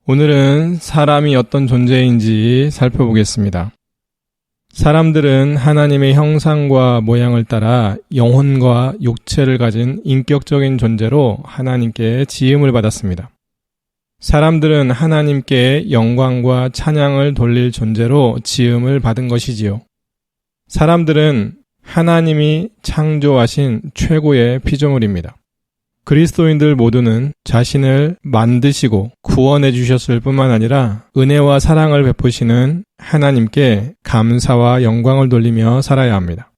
오늘은 사람이 어떤 존재인지 살펴보겠습니다. 사람들은 하나님의 형상과 모양을 따라 영혼과 육체를 가진 인격적인 존재로 하나님께 지음을 받았습니다. 사람들은 하나님께 영광과 찬양을 돌릴 존재로 지음을 받은 것이지요. 사람들은 하나님이 창조하신 최고의 피조물입니다. 그리스도인들 모두는 자신을 만드시고 구원해 주셨을 뿐만 아니라 은혜와 사랑을 베푸시는 하나님께 감사와 영광을 돌리며 살아야 합니다.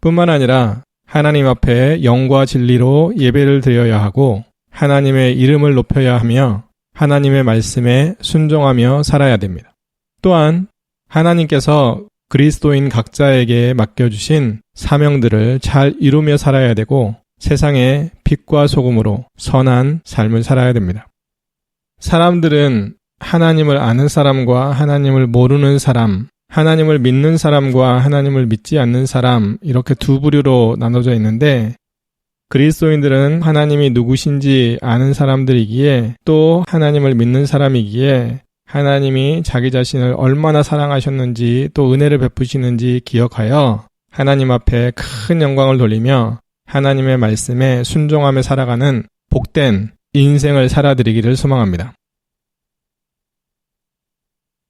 뿐만 아니라 하나님 앞에 영과 진리로 예배를 드려야 하고 하나님의 이름을 높여야 하며 하나님의 말씀에 순종하며 살아야 됩니다. 또한 하나님께서 그리스도인 각자에게 맡겨주신 사명들을 잘 이루며 살아야 되고 세상의 빛과 소금으로 선한 삶을 살아야 됩니다. 사람들은 하나님을 아는 사람과 하나님을 모르는 사람, 하나님을 믿는 사람과 하나님을 믿지 않는 사람 이렇게 두 부류로 나눠져 있는데 그리스도인들은 하나님이 누구신지 아는 사람들이기에 또 하나님을 믿는 사람이기에 하나님이 자기 자신을 얼마나 사랑하셨는지 또 은혜를 베푸시는지 기억하여 하나님 앞에 큰 영광을 돌리며 하나님의 말씀에 순종하며 살아가는 복된 인생을 살아드리기를 소망합니다.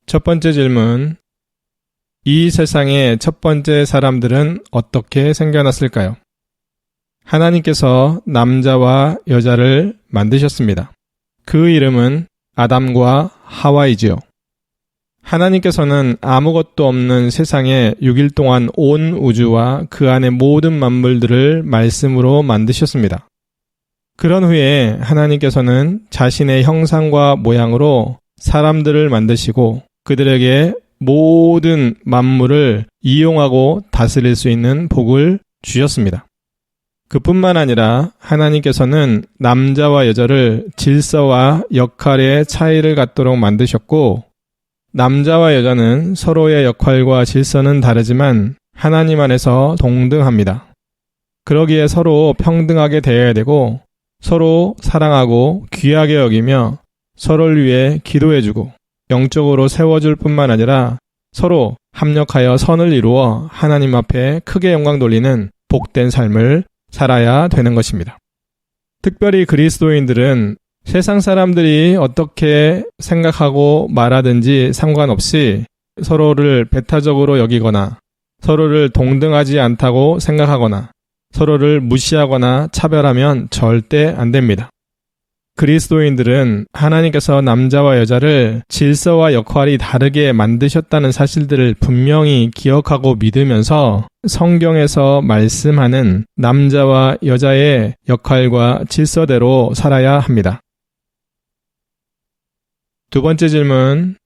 첫 번째 질문, 이 세상의 첫 번째 사람들은 어떻게 생겨났을까요? 하나님께서 남자와 여자를 만드셨습니다. 그 이름은 아담과 하와이지요. 하나님께서는 아무것도 없는 세상에 6일 동안 온 우주와 그 안의 모든 만물들을 말씀으로 만드셨습니다. 그런 후에 하나님께서는 자신의 형상과 모양으로 사람들을 만드시고 그들에게 모든 만물을 이용하고 다스릴 수 있는 복을 주셨습니다. 그뿐만 아니라 하나님께서는 남자와 여자를 질서와 역할의 차이를 갖도록 만드셨고 남자와 여자는 서로의 역할과 질서는 다르지만 하나님 안에서 동등합니다. 그러기에 서로 평등하게 대해야 되고 서로 사랑하고 귀하게 여기며 서로를 위해 기도해주고 영적으로 세워줄 뿐만 아니라 서로 합력하여 선을 이루어 하나님 앞에 크게 영광 돌리는 복된 삶을 살아야 되는 것입니다. 특별히 그리스도인들은 세상 사람들이 어떻게 생각하고 말하든지 상관없이 서로를 배타적으로 여기거나 서로를 동등하지 않다고 생각하거나 서로를 무시하거나 차별하면 절대 안 됩니다. 그리스도인들은 하나님께서 남자와 여자를 질서와 역할이 다르게 만드셨다는 사실들을 분명히 기억하고 믿으면서 성경에서 말씀하는 남자와 여자의 역할과 질서대로 살아야 합니다. 두 번째 질문,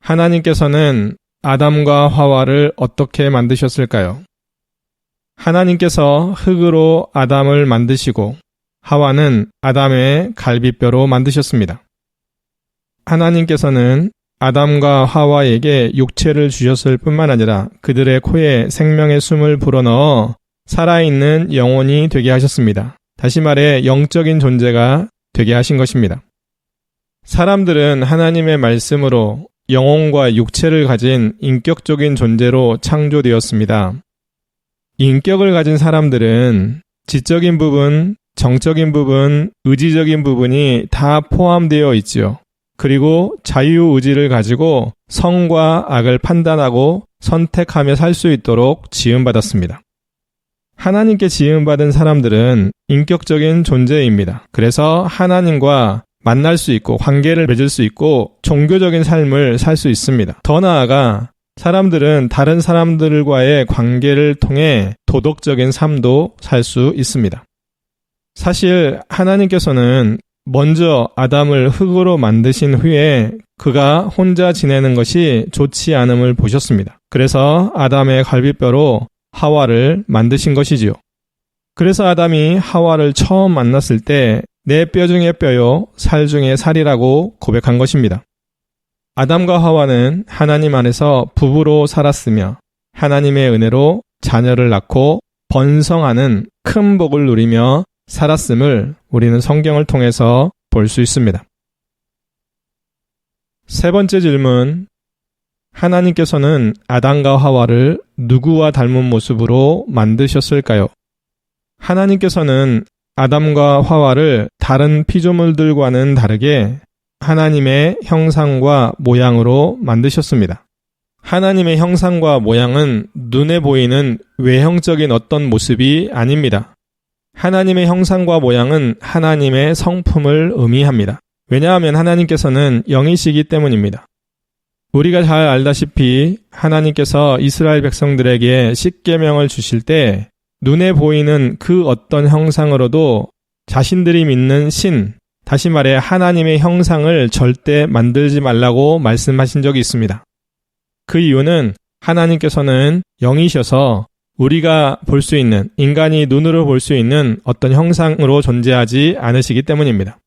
하나님께서는 아담과 하와를 어떻게 만드셨을까요? 하나님께서 흙으로 아담을 만드시고 하와는 아담의 갈비뼈로 만드셨습니다. 하나님께서는 아담과 하와에게 육체를 주셨을 뿐만 아니라 그들의 코에 생명의 숨을 불어넣어 살아있는 영혼이 되게 하셨습니다. 다시 말해 영적인 존재가 되게 하신 것입니다. 사람들은 하나님의 말씀으로 영혼과 육체를 가진 인격적인 존재로 창조되었습니다. 인격을 가진 사람들은 지적인 부분, 정적인 부분, 의지적인 부분이 다 포함되어 있지요. 그리고 자유의지를 가지고 선과 악을 판단하고 선택하며 살 수 있도록 지음받았습니다. 하나님께 지음받은 사람들은 인격적인 존재입니다. 그래서 하나님과 만날 수 있고 관계를 맺을 수 있고 종교적인 삶을 살 수 있습니다. 더 나아가 사람들은 다른 사람들과의 관계를 통해 도덕적인 삶도 살 수 있습니다. 사실 하나님께서는 먼저 아담을 흙으로 만드신 후에 그가 혼자 지내는 것이 좋지 않음을 보셨습니다. 그래서 아담의 갈비뼈로 하와를 만드신 것이지요. 그래서 아담이 하와를 처음 만났을 때 내 뼈 중에 뼈요 살 중에 살이라고 고백한 것입니다. 아담과 하와는 하나님 안에서 부부로 살았으며 하나님의 은혜로 자녀를 낳고 번성하는 큰 복을 누리며 살았음을 우리는 성경을 통해서 볼 수 있습니다. 세 번째 질문. 하나님께서는 아담과 하와를 누구와 닮은 모습으로 만드셨을까요? 하나님께서는 아담과 하와를 다른 피조물들과는 다르게 하나님의 형상과 모양으로 만드셨습니다. 하나님의 형상과 모양은 눈에 보이는 외형적인 어떤 모습이 아닙니다. 하나님의 형상과 모양은 하나님의 성품을 의미합니다. 왜냐하면 하나님께서는 영이시기 때문입니다. 우리가 잘 알다시피 하나님께서 이스라엘 백성들에게 십계명을 주실 때 눈에 보이는 그 어떤 형상으로도 자신들이 믿는 신, 다시 말해 하나님의 형상을 절대 만들지 말라고 말씀하신 적이 있습니다. 그 이유는 하나님께서는 영이셔서 우리가 볼 수 있는, 인간이 눈으로 볼 수 있는 어떤 형상으로 존재하지 않으시기 때문입니다.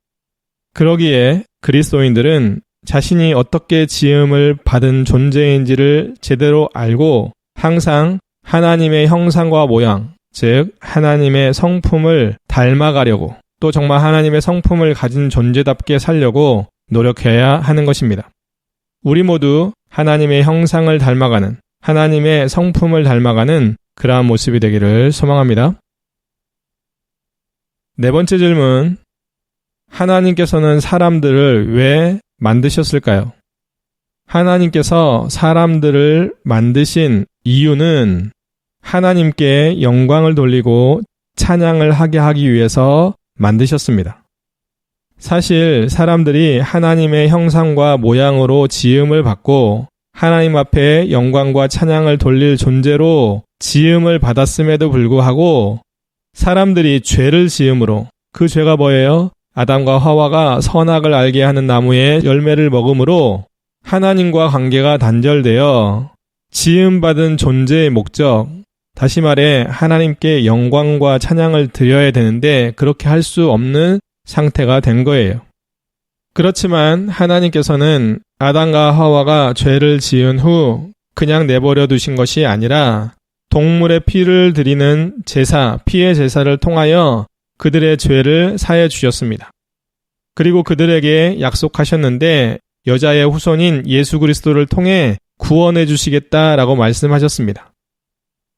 그러기에 그리스도인들은 자신이 어떻게 지음을 받은 존재인지를 제대로 알고 항상 하나님의 형상과 모양, 즉 하나님의 성품을 닮아가려고, 또 정말 하나님의 성품을 가진 존재답게 살려고 노력해야 하는 것입니다. 우리 모두 하나님의 형상을 닮아가는, 하나님의 성품을 닮아가는 그러한 모습이 되기를 소망합니다. 네 번째 질문. 하나님께서는 사람들을 왜 만드셨을까요? 하나님께서 사람들을 만드신 이유는 하나님께 영광을 돌리고 찬양을 하게 하기 위해서 만드셨습니다. 사실 사람들이 하나님의 형상과 모양으로 지음을 받고 하나님 앞에 영광과 찬양을 돌릴 존재로 지음을 받았음에도 불구하고 사람들이 죄를 지음으로, 그 죄가 뭐예요? 아담과 하와가 선악을 알게 하는 나무의 열매를 먹음으로 하나님과 관계가 단절되어 지음받은 존재의 목적, 다시 말해 하나님께 영광과 찬양을 드려야 되는데 그렇게 할 수 없는 상태가 된 거예요. 그렇지만 하나님께서는 아담과 하와가 죄를 지은 후 그냥 내버려 두신 것이 아니라 동물의 피를 드리는 제사, 피의 제사를 통하여 그들의 죄를 사해 주셨습니다. 그리고 그들에게 약속하셨는데 여자의 후손인 예수 그리스도를 통해 구원해 주시겠다라고 말씀하셨습니다.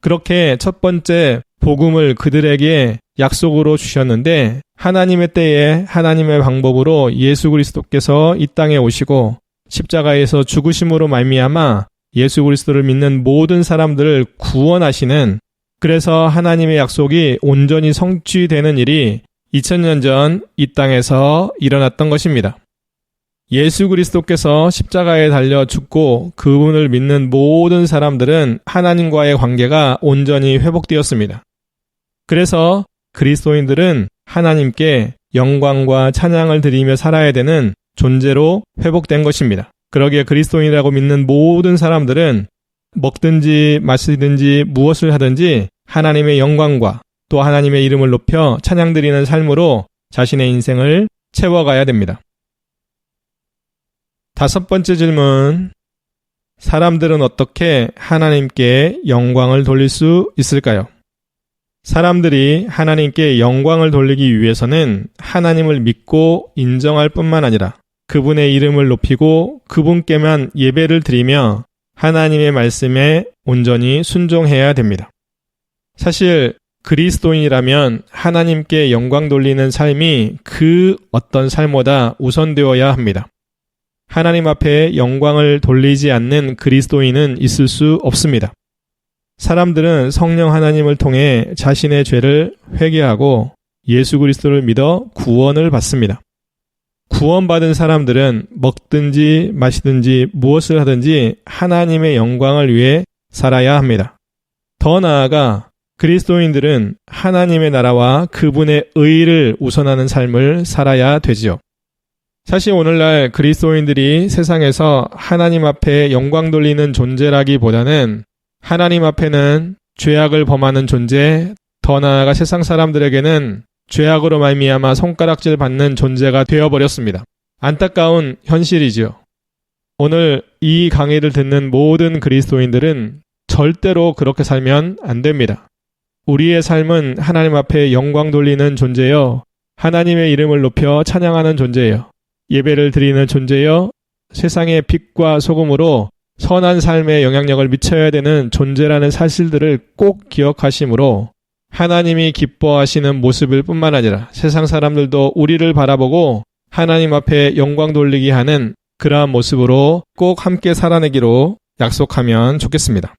그렇게 첫 번째 복음을 그들에게 약속으로 주셨는데 하나님의 때에 하나님의 방법으로 예수 그리스도께서 이 땅에 오시고 십자가에서 죽으심으로 말미암아 예수 그리스도를 믿는 모든 사람들을 구원하시는, 그래서 하나님의 약속이 온전히 성취되는 일이 2000년 전 이 땅에서 일어났던 것입니다. 예수 그리스도께서 십자가에 달려 죽고 그분을 믿는 모든 사람들은 하나님과의 관계가 온전히 회복되었습니다. 그래서 그리스도인들은 하나님께 영광과 찬양을 드리며 살아야 되는 존재로 회복된 것입니다. 그러기에 그리스도인이라고 믿는 모든 사람들은 먹든지 마시든지 무엇을 하든지 하나님의 영광과 또 하나님의 이름을 높여 찬양드리는 삶으로 자신의 인생을 채워가야 됩니다. 다섯 번째 질문. 사람들은 어떻게 하나님께 영광을 돌릴 수 있을까요? 사람들이 하나님께 영광을 돌리기 위해서는 하나님을 믿고 인정할 뿐만 아니라 그분의 이름을 높이고 그분께만 예배를 드리며 하나님의 말씀에 온전히 순종해야 됩니다. 사실 그리스도인이라면 하나님께 영광 돌리는 삶이 그 어떤 삶보다 우선되어야 합니다. 하나님 앞에 영광을 돌리지 않는 그리스도인은 있을 수 없습니다. 사람들은 성령 하나님을 통해 자신의 죄를 회개하고 예수 그리스도를 믿어 구원을 받습니다. 구원받은 사람들은 먹든지 마시든지 무엇을 하든지 하나님의 영광을 위해 살아야 합니다. 더 나아가 그리스도인들은 하나님의 나라와 그분의 의를 우선하는 삶을 살아야 되지요. 사실 오늘날 그리스도인들이 세상에서 하나님 앞에 영광 돌리는 존재라기보다는 하나님 앞에는 죄악을 범하는 존재, 더 나아가 세상 사람들에게는 죄악으로 말미암아 손가락질 받는 존재가 되어버렸습니다. 안타까운 현실이지요. 오늘 이 강의를 듣는 모든 그리스도인들은 절대로 그렇게 살면 안 됩니다. 우리의 삶은 하나님 앞에 영광 돌리는 존재요, 하나님의 이름을 높여 찬양하는 존재예요, 예배를 드리는 존재요, 세상의 빛과 소금으로 선한 삶에 영향력을 미쳐야 되는 존재라는 사실들을 꼭 기억하시므로 하나님이 기뻐하시는 모습일 뿐만 아니라 세상 사람들도 우리를 바라보고 하나님 앞에 영광 돌리게 하는 그러한 모습으로 꼭 함께 살아내기로 약속하면 좋겠습니다.